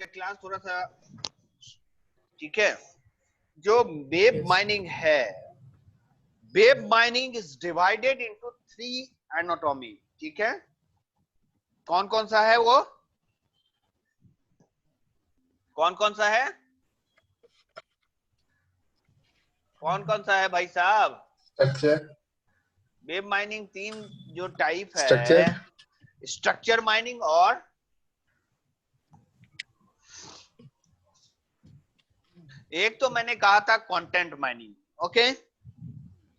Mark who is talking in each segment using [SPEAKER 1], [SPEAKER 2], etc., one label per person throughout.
[SPEAKER 1] Class थोड़ा सा, ठीक है। जो वेब
[SPEAKER 2] Yes.
[SPEAKER 1] माइनिंग है, web mining is divided into 3 anatomy, ठीक है। कौन कौन सा है वो, कौन कौन सा है, कौन कौन सा है भाई साहब?
[SPEAKER 3] स्ट्रक्चर,
[SPEAKER 1] वेब माइनिंग 3 जो टाइप है,
[SPEAKER 3] स्ट्रक्चर,
[SPEAKER 1] स्ट्रक्चर माइनिंग और एक तो मैंने कहा था content mining, okay.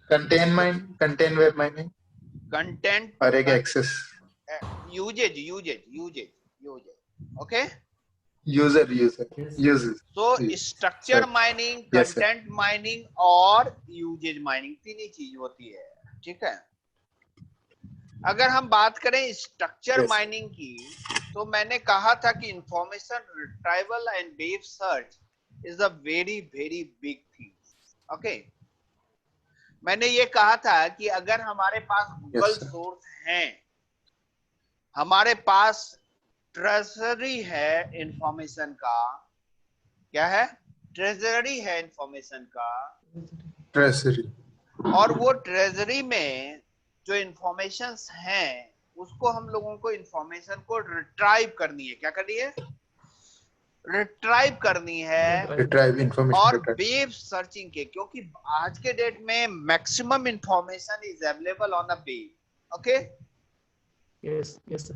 [SPEAKER 3] Content web mining
[SPEAKER 1] content
[SPEAKER 3] और एक access
[SPEAKER 1] usage, okay.
[SPEAKER 3] User
[SPEAKER 2] Yes.
[SPEAKER 3] User.
[SPEAKER 1] तो structure mining,
[SPEAKER 3] Yes, sir.
[SPEAKER 1] Content mining और यूजेज माइनिंग, तीन ही चीज होती है, ठीक है। अगर हम बात करें स्ट्रक्चर
[SPEAKER 3] Yes.
[SPEAKER 1] माइनिंग की, तो मैंने कहा था कि information retrieval and web search is a very very big thing, okay. मैंने ये कहा था कि अगर हमारे पास गूगल
[SPEAKER 3] Yes, sir.
[SPEAKER 1] सोर्स है, हमारे पास ट्रेजरी है इंफॉर्मेशन का, क्या है, ट्रेजरी है इंफॉर्मेशन का,
[SPEAKER 3] ट्रेजरी,
[SPEAKER 1] और वो ट्रेजरी में जो इंफॉर्मेशंस हैं उसको हम लोगों को इंफॉर्मेशन को रिट्राइव करनी है, क्या करनी है, रिट्राइव करनी है।
[SPEAKER 3] रिट्राइव इंफॉर्मेशन
[SPEAKER 1] और
[SPEAKER 3] रिट्राइव।
[SPEAKER 1] वेब सर्चिंग के, क्योंकि आज के डेट में maximum information is available on a web, okay.
[SPEAKER 2] Yes. Yes, sir.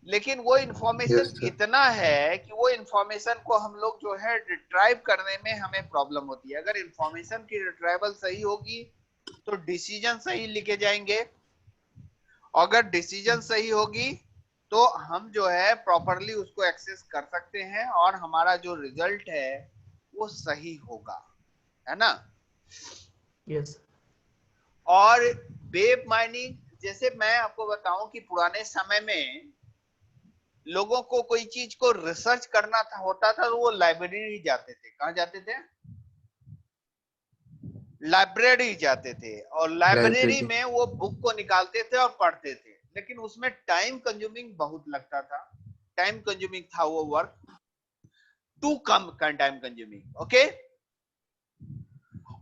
[SPEAKER 1] लेकिन वो इंफॉर्मेशन
[SPEAKER 3] Yes, sir.
[SPEAKER 1] इतना है कि वो इंफॉर्मेशन को हम लोग जो है रिट्राइव करने में हमें प्रॉब्लम होती है। अगर इंफॉर्मेशन की रिट्राइवल सही होगी तो डिसीजन सही लिखे जाएंगे, अगर डिसीजन सही होगी तो हम जो है प्रॉपरली उसको एक्सेस कर सकते हैं और हमारा जो रिजल्ट है वो सही होगा, है ना।
[SPEAKER 2] Yes.
[SPEAKER 1] और वेब माइनिंग, जैसे मैं आपको बताऊं कि पुराने समय में लोगों को कोई चीज को रिसर्च करना था, होता था, तो वो लाइब्रेरी जाते थे। कहां जाते थे? लाइब्रेरी जाते थे, और लाइब्रेरी में वो बुक को निकालते थे और पढ़ते थे। लेकिन उसमें टाइम कंज्यूमिंग बहुत लगता था, टाइम कंज्यूमिंग था वो work, to come time consuming, okay.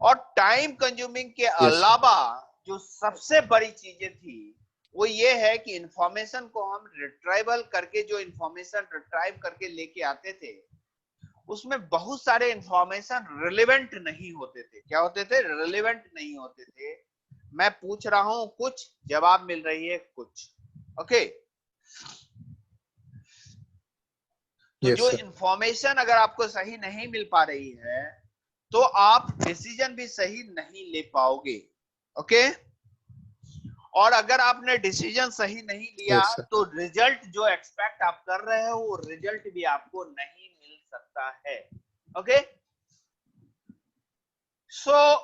[SPEAKER 1] और टाइम कंज्यूमिंग के अलावा जो सबसे बड़ी चीजें थी वो ये है कि इंफॉर्मेशन को हम रिट्राइवल करके, जो इंफॉर्मेशन रिट्राइव करके लेके आते थे उसमें बहुत सारे इंफॉर्मेशन रिलेवेंट नहीं होते थे। क्या होते थे? रिलेवेंट नहीं होते थे। मैं पूछ रहा हूं कुछ, जवाब मिल रही है कुछ, ओके। तो
[SPEAKER 3] Yes,
[SPEAKER 1] जो
[SPEAKER 3] sir.
[SPEAKER 1] इंफॉर्मेशन अगर आपको सही नहीं मिल पा रही है तो आप डिसीजन भी सही नहीं ले पाओगे, ओके। और अगर आपने डिसीजन सही नहीं लिया
[SPEAKER 3] Yes, sir.
[SPEAKER 1] तो रिजल्ट जो एक्सपेक्ट आप कर रहे हो वो रिजल्ट भी आपको नहीं मिल सकता है, ओके। सो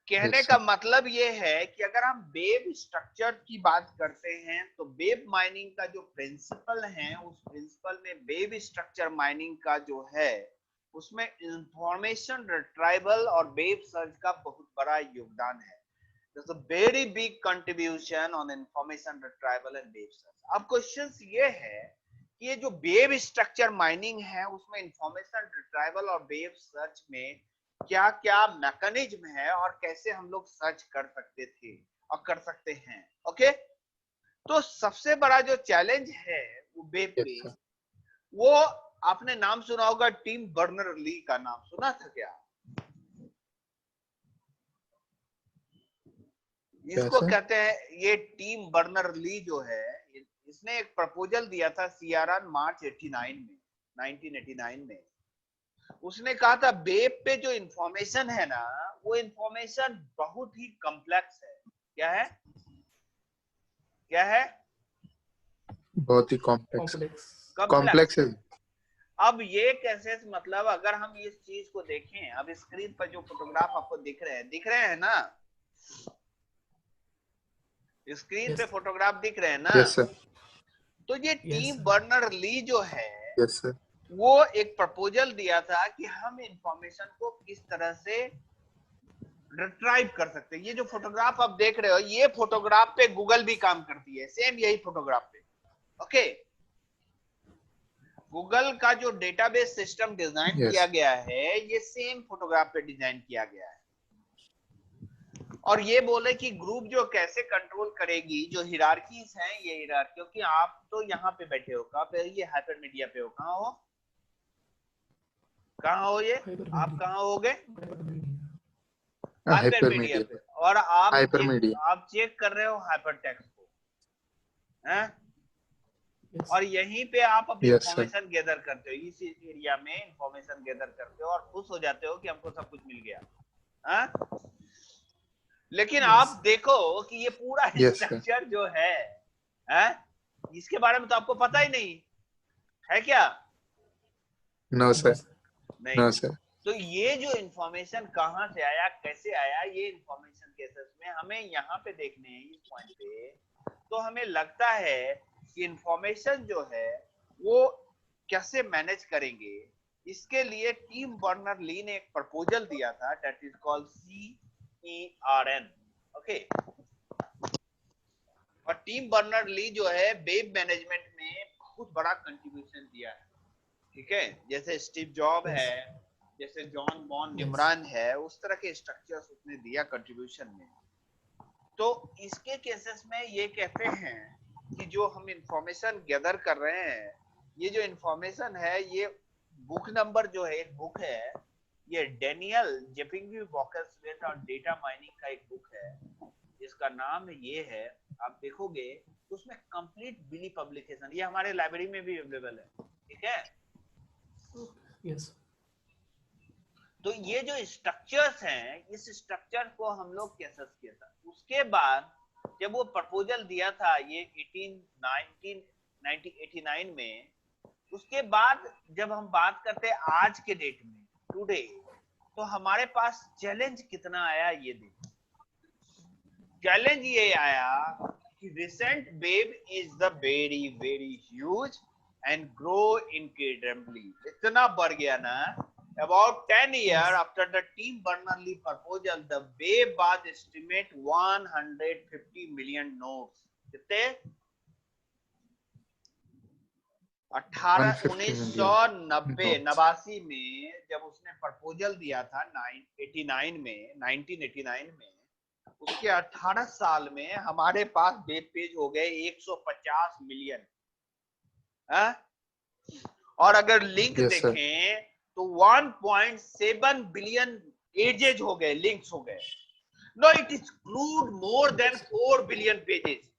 [SPEAKER 1] कहने
[SPEAKER 3] Yes,
[SPEAKER 1] का
[SPEAKER 3] sir.
[SPEAKER 1] मतलब ये है कि अगर हम वेब स्ट्रक्चर की बात करते हैं तो वेब माइनिंग का जो प्रिंसिपल है, उस प्रिंसिपल में वेब स्ट्रक्चर माइनिंग का जो है उसमें इंफॉर्मेशन रिट्राइवल और वेब सर्च का बहुत बड़ा योगदान है। There's a very big contribution on information retrieval and web search. अब क्वेश्चन ये है कि ये जो वेब स्ट्रक्चर माइनिंग है उसमें इंफॉर्मेशन रिट्राइवल और वेब सर्च में क्या क्या मैकेनिज्म है और कैसे हम लोग सर्च कर सकते थे और कर सकते हैं, ओके। तो सबसे बड़ा जो चैलेंज है वो वेब
[SPEAKER 3] Yes,
[SPEAKER 1] पे,
[SPEAKER 3] sir.
[SPEAKER 1] वो आपने नाम सुना होगा, टिम बर्नर-ली का नाम सुना था क्या? इसको
[SPEAKER 3] sir?
[SPEAKER 1] कहते हैं, ये टिम बर्नर-ली जो है, इसने एक प्रपोजल दिया था सीआरआर मार्च 1989 में। उसने कहा था वेब पे जो इंफॉर्मेशन है ना, वो इंफॉर्मेशन बहुत ही कॉम्प्लेक्स है। क्या है? क्या है?
[SPEAKER 3] बहुत ही कॉम्प्लेक्स
[SPEAKER 1] कॉम्प्लेक्स
[SPEAKER 3] है।
[SPEAKER 1] है। अब ये कैसे, मतलब अगर हम इस चीज को देखें, अब स्क्रीन पर जो फोटोग्राफ आपको दिख रहे हैं ना, स्क्रीन पे
[SPEAKER 2] Yes.
[SPEAKER 1] फोटोग्राफ दिख रहे हैं ना,
[SPEAKER 3] Yes, sir.
[SPEAKER 1] तो ये
[SPEAKER 2] Yes,
[SPEAKER 1] टिम
[SPEAKER 2] sir.
[SPEAKER 1] बर्नर-ली जो है
[SPEAKER 3] Yes, sir.
[SPEAKER 1] वो एक प्रपोजल दिया था कि हम इंफॉर्मेशन को किस तरह से रिट्राइव कर सकते हैं। ये जो फोटोग्राफ आप देख रहे हो, ये फोटोग्राफ पे गूगल भी काम करती है, सेम यही फोटोग्राफ पे, ओके। गूगल का जो डेटाबेस सिस्टम डिजाइन
[SPEAKER 3] Yes.
[SPEAKER 1] किया गया है ये सेम फोटोग्राफ पे डिजाइन किया गया है। और ये बोले कि ग्रुप जो कैसे कंट्रोल करेगी, जो हिरार्कीज हैं ये हिरार्की, क्योंकि आप तो यहाँ पे बैठे हो, कहाँ पे, ये हाइपरमीडिया पे हो, कहाँ हो, कहाँ हो, ये आप कहाँ हो गए, हाइपरमीडिया
[SPEAKER 3] Hypermedia.
[SPEAKER 1] पे, और
[SPEAKER 3] Hypermedia.
[SPEAKER 1] आप चेक कर रहे हो हाइपरटेक्स्ट को, हैं?
[SPEAKER 2] Yes.
[SPEAKER 1] और यहीं पे आप अपनी
[SPEAKER 3] Yes, sir.
[SPEAKER 1] इंफॉर्मेशन गैदर करते हो, इस एरिया में इंफॉर्मेशन गैदर करते हो और खुश हो जाते हो कि हमको सब कुछ मिल गया, हैं? लेकिन
[SPEAKER 2] Yes.
[SPEAKER 1] आप देखो कि ये पूरा
[SPEAKER 3] Yes, sir.
[SPEAKER 1] स्ट्रक्चर जो है, इसके बारे में तो आपको पता ही नहीं है क्या?
[SPEAKER 3] No, sir.
[SPEAKER 1] नहीं।
[SPEAKER 3] No, sir.
[SPEAKER 1] तो ये जो इंफॉर्मेशन कहाँ से आया, कैसे आया, ये इंफॉर्मेशन केसेस में हमें यहाँ पे देखने हैं इस पॉइंट पे। तो हमें लगता है कि इंफॉर्मेशन जो है वो कैसे मैनेज करेंगे, इसके लिए टिम बर्नर ली ने एक प्रपोजल दिया था, that is called CERN, okay. और टिम बर्नर ली जो है वेब मैनेजमेंट में बहुत बड़ा कंट्रीब्यूशन दिया है, ठीक है। जैसे स्टीव जॉब
[SPEAKER 2] Yes.
[SPEAKER 1] है, जैसे जॉन बॉन
[SPEAKER 2] Yes.
[SPEAKER 1] निमरान है, उस तरह के स्ट्रक्चर्स उसने दिया कंट्रीब्यूशन में। तो इसके केसेस में ये कहते हैं कि जो हम इंफॉर्मेशन गैदर कर रहे हैं, ये जो इंफॉर्मेशन है, ये बुक नंबर जो है, एक बुक है, ये डेनियल जेपिंगी वॉकर्सवेट और डेटा माइनिंग का एक बुक है, जिसका नाम ये है, आप देखोगे तो उसमें कंप्लीट बिली पब्लिकेशन, ये हमारे लाइब्रेरी में भी अवेलेबल है, ठीक है।
[SPEAKER 2] Yes.
[SPEAKER 1] तो ये जो स्ट्रक्चर्स हैं, इस स्ट्रक्चर को हम लोग कैसे किया था, उसके बाद जब वो प्रपोजल दिया था ये 1989 में, उसके बाद जब हम बात करते हैं आज के डेट में, टुडे, तो हमारे पास चैलेंज कितना आया ये देखो। चैलेंज ये आया कि recent wave is the very very huge and grow incredibly, इतना बढ़ गया ना। About 10 years after the Tim Berners-Lee proposal, the wave was estimate 150 million nodes. कितने? 1989 में जब उसने प्रपोजल दिया था 1989 में, उसके 18 साल में हमारे पास वेब पेज हो गए 150 मिलियन। और अगर लिंक
[SPEAKER 3] Yes, sir.
[SPEAKER 1] देखें तो 1.7 बिलियन एजेज हो गए, लिंक्स हो गए। No, it is crude more than 4 billion pages.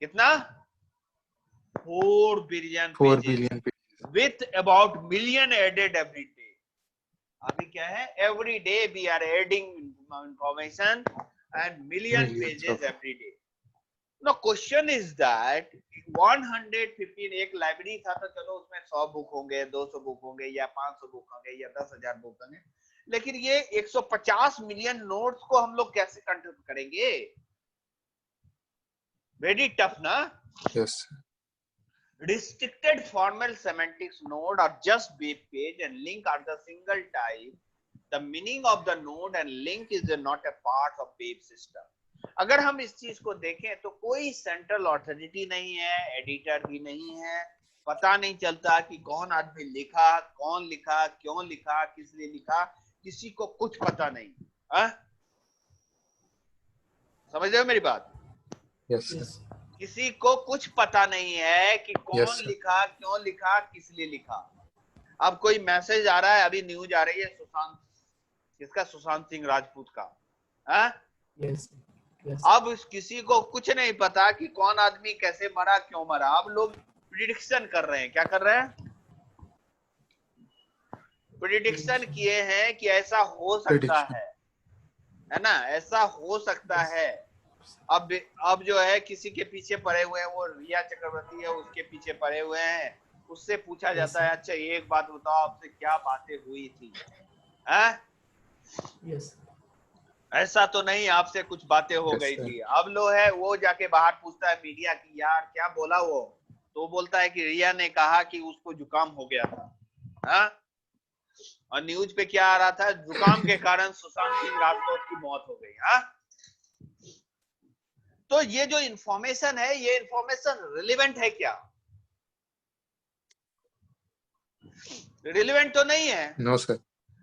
[SPEAKER 1] कितना? 4 billion
[SPEAKER 3] 4 billion pages.
[SPEAKER 1] With about million added every day. अभी क्या है, every day we are adding information and million pages every day. No, question is that 115 एक library था तो चलो उसमें 100 book होंगे, 200 बुक होंगे, या 500 बुक होंगे, या 10,000 बुक होंगे, लेकिन ये 150 मिलियन नोट्स को हम लोग कैसे कंट्रोल करेंगे? वेरी टफ ना।
[SPEAKER 3] Yes.
[SPEAKER 1] Restricted formal semantics node are just web page and link are the single type. The meaning of the node and link is not a part of web system. अगर हम इस चीज को देखें तो कोई central authority नहीं है, एडिटर भी नहीं है, पता नहीं चलता कि कौन आदमी लिखा, कौन लिखा, क्यों लिखा, किस लिए लिखा, किसी को कुछ पता नहीं। समझ रहे हो मेरी बात?
[SPEAKER 3] Yes, sir.
[SPEAKER 2] Yes.
[SPEAKER 1] किसी को कुछ पता नहीं है कि कौन
[SPEAKER 3] Yes, sir.
[SPEAKER 1] लिखा, क्यों लिखा, किस लिए लिखा। अब कोई मैसेज आ रहा है, अभी न्यूज आ रही है सुशांत, किसका? सुशांत सिंह राजपूत का, है?
[SPEAKER 2] Yes. Yes.
[SPEAKER 1] अब किसी को कुछ नहीं पता कि कौन आदमी कैसे मरा, क्यों मरा। अब लोग प्रिडिक्शन कर रहे हैं, क्या कर रहे हैं? प्रिडिक्शन किए हैं कि ऐसा हो सकता है ना, ऐसा हो सकता है। अब जो है किसी के पीछे पड़े हुए हैं, वो रिया चक्रवर्ती है, उसके पीछे पड़े हुए हैं, उससे पूछा जाता है, अच्छा एक बात बताओ, आपसे क्या बातें हुई थी, हैं?
[SPEAKER 2] Yes.
[SPEAKER 1] ऐसा तो नहीं आपसे कुछ बातें हो
[SPEAKER 3] Yes,
[SPEAKER 1] गई
[SPEAKER 3] sir.
[SPEAKER 1] थी। अब लो है वो जाके बाहर पूछता है मीडिया की, यार क्या बोला वो, तो बोलता है कि रिया ने कहा कि उसको जुकाम हो गया था, हाँ? और न्यूज पे क्या आ रहा था, जुकाम के कारण सुशांत सिंह राजपूत की मौत हो गई, हाँ? तो ये जो इंफॉर्मेशन है, ये इंफॉर्मेशन रिलेवेंट है क्या? रिलेवेंट तो नहीं है,
[SPEAKER 3] No, sir.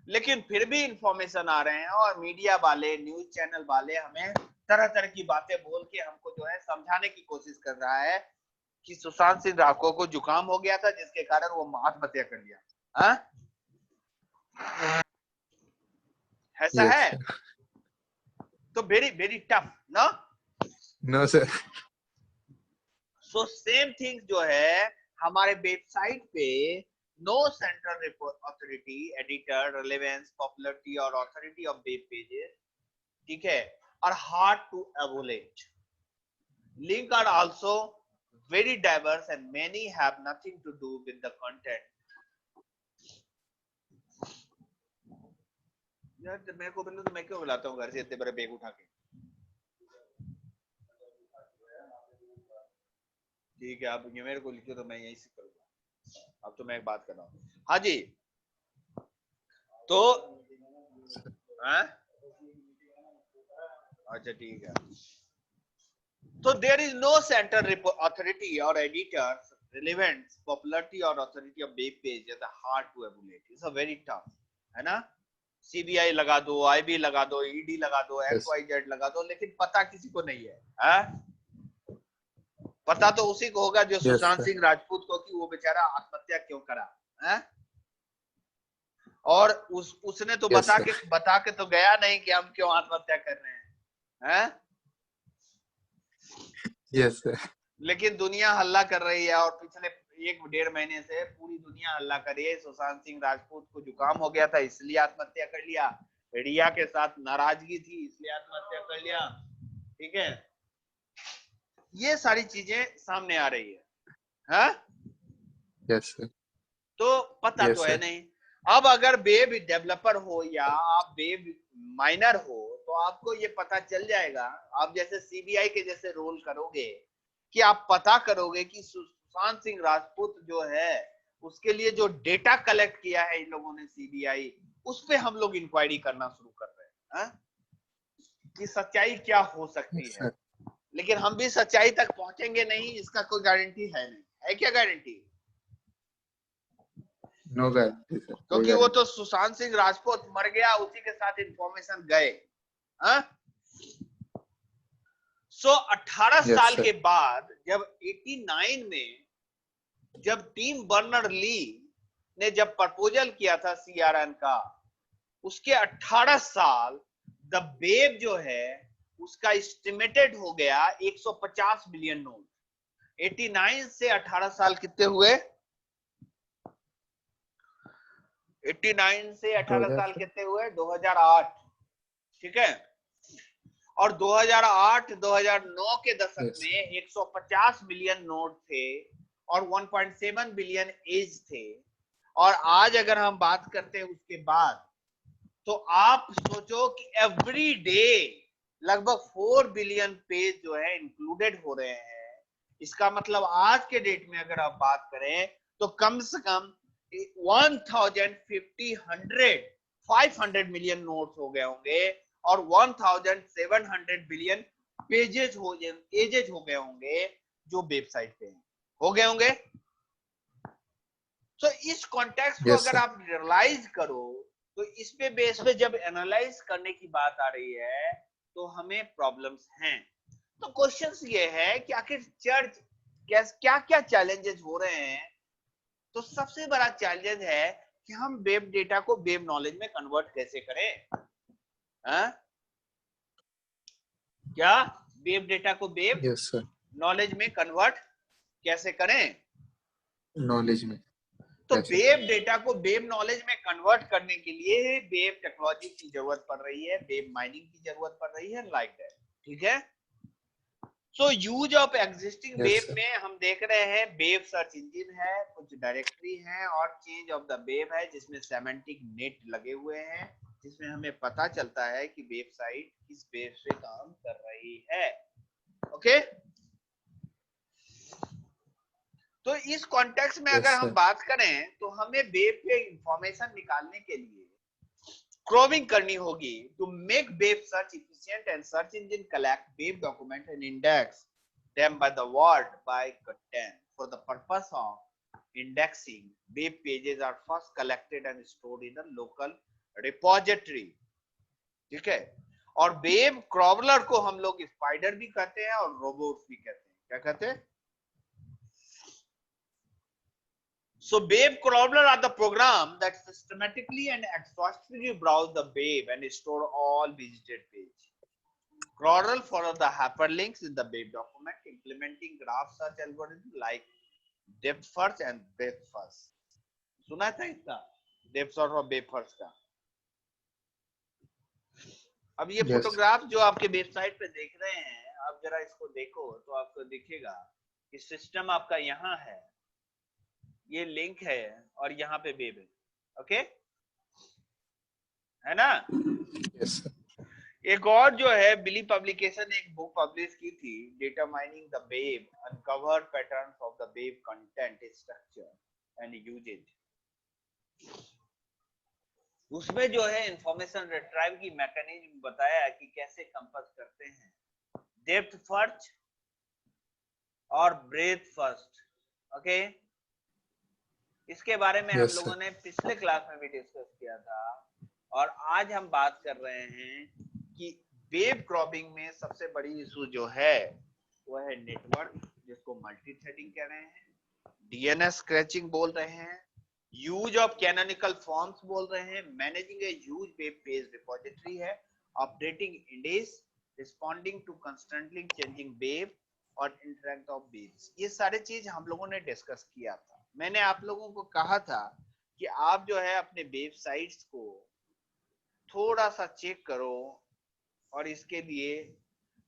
[SPEAKER 1] लेकिन फिर भी इंफॉर्मेशन आ रहे हैं और मीडिया वाले, न्यूज चैनल वाले हमें तरह तरह की बातें बोल के हमको जो है समझाने की कोशिश कर रहा है कि सुशांत सिंह राजपूत को जुकाम हो गया था जिसके कारण वो आत्महत्या कर लिया। हाँ? ऐसा
[SPEAKER 3] Yes,
[SPEAKER 1] है
[SPEAKER 3] sir.
[SPEAKER 1] तो वेरी वेरी टफ ना।
[SPEAKER 3] No, sir.
[SPEAKER 1] So same thing जो है हमारे वेबसाइट पे no central report authority editor relevance popularity और अथॉरिटी ऑफ वेब पेजेस, ठीक है, और hard to evaluate link are also very diverse and many have nothing to do with the content। यार जब मेरे को बोले तो मैं क्यों बुलाता हूँ घर से इतने बड़े बैग उठा के। ठीक है, आप ये मेरे को लिखो तो मैं यही से करूंगा। अब तो मैं एक बात कर रहा हूँ। हाँ जी, तो हाँ? अच्छा ठीक है। So there is no central authority or editors relevant popularity or authority of web page is hard to emulate. It's a very tough, है ना? CBI लगा दो, IB लगा दो, ED लगा दो,
[SPEAKER 3] Yes.
[SPEAKER 1] XYZ लगा दो, लेकिन पता किसी को नहीं है, हाँ? पता तो उसी को होगा जो
[SPEAKER 3] Yes,
[SPEAKER 1] सुशांत
[SPEAKER 3] sir.
[SPEAKER 1] सिंह राजपूत को कि वो बेचारा आत्महत्या क्यों करा, हाँ? और उसने तो
[SPEAKER 3] Yes, sir.
[SPEAKER 1] बता के तो गया नहीं कि हम क्यों आत्महत्या कर रहे हैं, हाँ?
[SPEAKER 3] Yes, sir.
[SPEAKER 1] लेकिन दुनिया हल्ला कर रही है और पिछले 1-1.5 महीने से पूरी दुनिया हल्ला कर रही है। सुशांत सिंह राजपूत को जुकाम हो गया था इसलिए आत्महत्या कर लिया, रिया के साथ नाराजगी थी इसलिए आत्महत्या कर लिया, ठीक है, ये सारी चीजें सामने आ रही है, हाँ?
[SPEAKER 3] Yes, sir.
[SPEAKER 1] तो पता
[SPEAKER 3] Yes,
[SPEAKER 1] तो है
[SPEAKER 3] sir.
[SPEAKER 1] नहीं। अब अगर वेब डेवलपर हो या आप वेब माइनर हो तो आपको ये पता चल जाएगा। आप जैसे सीबीआई के जैसे रोल करोगे कि आप पता करोगे कि सुशांत सिंह राजपूत जो है उसके लिए जो डेटा कलेक्ट किया है इन लोगों ने सीबीआई, उस पे हम लोग इंक्वायरी करना शुरू कर रहे हैं, हाँ? कि सच्चाई क्या हो सकती
[SPEAKER 3] Yes,
[SPEAKER 1] है।
[SPEAKER 3] sir.
[SPEAKER 1] लेकिन हम भी सच्चाई तक पहुंचेंगे नहीं इसका कोई गारंटी है नहीं, है क्या गारंटी?
[SPEAKER 3] No guarantee, sir. कोई
[SPEAKER 1] क्योंकि वो
[SPEAKER 3] guarantee.
[SPEAKER 1] तो सुशांत सिंह राजपूत मर गया उसी के साथ इंफॉर्मेशन गए, हाँ? सो 18
[SPEAKER 3] Yes,
[SPEAKER 1] साल
[SPEAKER 3] sir.
[SPEAKER 1] के बाद जब 89 में जब टीम बर्नर ली ने जब प्रपोजल किया था सीआरएन का, उसके 18 साल द बेब जो है उसका एस्टिमेटेड हो गया 150 बिलियन नोट। 89 से 18 साल कितने हुए? 89 से 18
[SPEAKER 3] 2000
[SPEAKER 1] साल
[SPEAKER 3] sir.
[SPEAKER 1] कितने हुए? 2008, ठीक है। और 2008-2009 के दशक
[SPEAKER 3] Yes.
[SPEAKER 1] में 150 मिलियन नोट थे और 1.7 बिलियन एज थे। और आज अगर हम बात करते हैं उसके बाद, तो आप सोचो कि एवरी डे लगभग 4 बिलियन पेज जो है इंक्लूडेड हो रहे हैं। इसका मतलब आज के डेट में अगर आप बात करें तो कम से कम 500 मिलियन नोट्स हो गए होंगे और 1700 बिलियन पेजेस एजेज हो गए होंगे जो वेबसाइट पे हो गए होंगे। तो इस कॉन्टेक्स्ट को
[SPEAKER 3] Yes,
[SPEAKER 1] अगर
[SPEAKER 3] sir.
[SPEAKER 1] आप रियलाइज करो तो इस पे बेस पे जब एनालाइज करने की बात आ रही है तो हमें प्रॉब्लम्स हैं। तो क्वेश्चंस ये है कि आखिर चर्च क्या क्या चैलेंजेस हो रहे हैं। तो सबसे बड़ा चैलेंज है कि हम वेब डेटा को वेब नॉलेज में कन्वर्ट कैसे करें, हाँ? क्या वेब डेटा को वेब
[SPEAKER 3] Yes, sir.
[SPEAKER 1] नॉलेज में कन्वर्ट कैसे करें?
[SPEAKER 3] Knowledge में.
[SPEAKER 1] तो
[SPEAKER 3] कैसे?
[SPEAKER 1] वेब डेटा को वेब नॉलेज में कन्वर्ट करने के लिए वेब टेक्नोलॉजी की जरूरत पड़ रही है, वेब माइनिंग की जरूरत पड़ रही है, लाइक दैट, ठीक है। So use of existing
[SPEAKER 3] Yes,
[SPEAKER 1] web
[SPEAKER 3] sir.
[SPEAKER 1] में हम देख रहे हैं वेब सर्च इंजन है, कुछ डायरेक्टरी है और चेंज ऑफ द वेब है जिसमें सेमेंटिक नेट लगे हुए हैं, जिसमें हमें पता चलता है कि वेबसाइट किस बेस पे काम कर रही है। ओके, तो इस कॉन्टेक्स्ट में
[SPEAKER 3] Yes,
[SPEAKER 1] अगर हम
[SPEAKER 3] sir.
[SPEAKER 1] बात करें तो हमें वेब पे इंफॉर्मेशन निकालने के लिए क्रॉविंग करनी होगी to make web search efficient and search engine collect web document and index them by the word by content for the purpose of indexing, web pages are first collected and stored in a local repository. ठीक है, और web crawler को हम लोग spider भी कहते हैं और रोबोट्स भी कहते हैं. क्या कहते हैं? So web crawler are the program that systematically and exhaustively browse the web and store all visited page. Crawler follow the hyperlinks in the web document, implementing graph search algorithm like depth first and breadth first. सुना था इसका depth first और breadth first का? अब ये
[SPEAKER 3] Yes.
[SPEAKER 1] Photograph जो आपके website पे देख रहे हैं, आप जरा इसको देखो तो आपको दिखेगा कि सिस्टम आपका यहाँ है, ये लिंक है और यहाँ पे वेब है. ओके, है ना?
[SPEAKER 3] Yes, sir.
[SPEAKER 1] एक और जो है बिली पब्लिकेशन ने एक बुक पब्लिश की थी, data mining the web, uncover patterns of the web content structure and usage. उसमें जो है इंफॉर्मेशन रिट्राइव की मैकेनिज्म बताया कि कैसे कंपास करते हैं, डेप्थ फर्स्ट और ब्रेथ फर्स्ट. ओके, इसके बारे में हम
[SPEAKER 3] Yes,
[SPEAKER 1] लोगों
[SPEAKER 3] sir.
[SPEAKER 1] ने पिछले क्लास में भी डिस्कस किया था, और आज हम बात कर रहे हैं कि वेब क्रॉपिंग में सबसे बड़ी इशू जो है वो है नेटवर्क, जिसको मल्टी थ्रेडिंग कह रहे हैं, डीएनएस स्क्रैचिंग बोल रहे हैं, यूज ऑफ कैनोनिकल फॉर्म्स बोल रहे हैं, managing a huge web page repository है, operating index, responding to constantly changing web और इंटरैक्ट ऑफ वेब्स. ये सारे चीज हम लोगों ने डिस्कस किया था. मैंने आप लोगों को कहा था कि आप जो है अपने वेबसाइट्स को थोड़ा सा चेक करो, और इसके लिए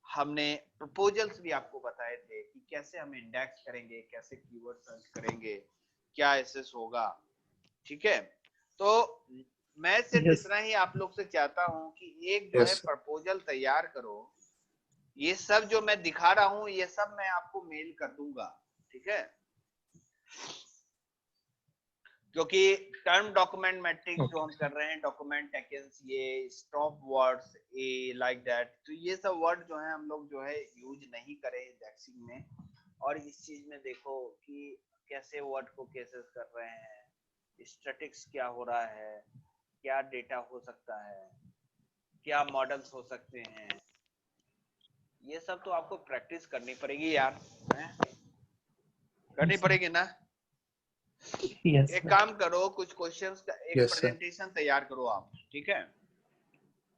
[SPEAKER 1] हमने प्रपोजल्स भी आपको बताए थे कि कैसे हम इंडेक्स करेंगे, कैसे कीवर्ड सर्च करेंगे, क्या एसेस होगा. ठीक है, तो मैं सिर्फ
[SPEAKER 2] Yes.
[SPEAKER 1] इतना ही आप लोग से चाहता हूं कि एक जो
[SPEAKER 3] Yes,
[SPEAKER 1] है
[SPEAKER 3] sir.
[SPEAKER 1] प्रपोजल तैयार करो. ये सब जो मैं दिखा रहा हूं ये सब मैं आपको मेल कर दूंगा. ठीक है, क्योंकि टर्म डॉक्यूमेंट मैट्रिक्स जो हम कर रहे हैं, डॉक्यूमेंट टेकन्स, ये stop words, A like that, तो ये सब वर्ड जो है हम लोग जो है यूज नहीं करें इंडेक्सिंग में. और इस चीज में देखो कि कैसे वर्ड को केसेस कर रहे हैं, स्टैटिक्स क्या हो रहा है, क्या डेटा हो सकता है, क्या मॉडल्स हो सकते हैं. ये सब तो आपको प्रैक्टिस करनी पड़ेगी यार, करनी पड़ेगी ना.
[SPEAKER 2] Yes.
[SPEAKER 1] एक
[SPEAKER 2] sir.
[SPEAKER 1] काम करो, कुछ क्वेश्चंस का एक
[SPEAKER 3] Yes, sir.
[SPEAKER 1] प्रेजेंटेशन तैयार करो आप. ठीक है,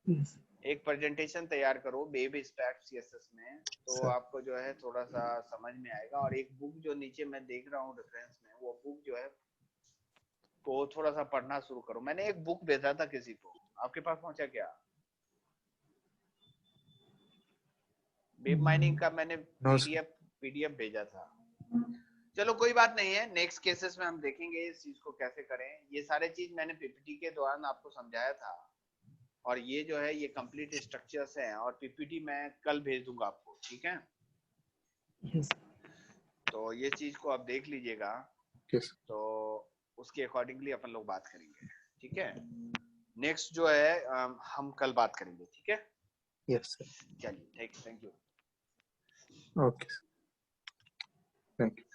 [SPEAKER 2] Yes.
[SPEAKER 1] एक प्रेजेंटेशन तैयार करो वेब स्टैक सीएसएस में, तो
[SPEAKER 3] Sir.
[SPEAKER 1] आपको जो है थोड़ा सा समझ में आएगा. और एक बुक जो नीचे मैं देख रहा हूँ रेफरेंस में, वो बुक जो है को थोड़ा सा पढ़ना शुरू करो. मैंने एक बुक भेजा था किसी को, आपके पास पहुंचा क्या? वेब माइनिंग का मैंने
[SPEAKER 3] No, sir.
[SPEAKER 1] पीडीएफ भेजा था. चलो कोई बात नहीं है, नेक्स्ट केसेस में हम देखेंगे इस चीज को कैसे करें. ये सारे चीज मैंने पीपीटी के दौरान आपको समझाया था, और ये जो है ये कंप्लीट स्ट्रक्चर्स हैं, और पीपीटी मैं कल भेज दूंगा आपको. ठीक है,
[SPEAKER 2] Yes.
[SPEAKER 1] तो ये चीज को आप देख लीजिएगा,
[SPEAKER 3] Yes.
[SPEAKER 1] तो उसके अकॉर्डिंगली अपन लोग बात करेंगे. ठीक है, नेक्स्ट जो है हम कल बात करेंगे. ठीक है,
[SPEAKER 3] Yes, sir.
[SPEAKER 1] चलिए, thank you.
[SPEAKER 3] Okay, sir. Thank you.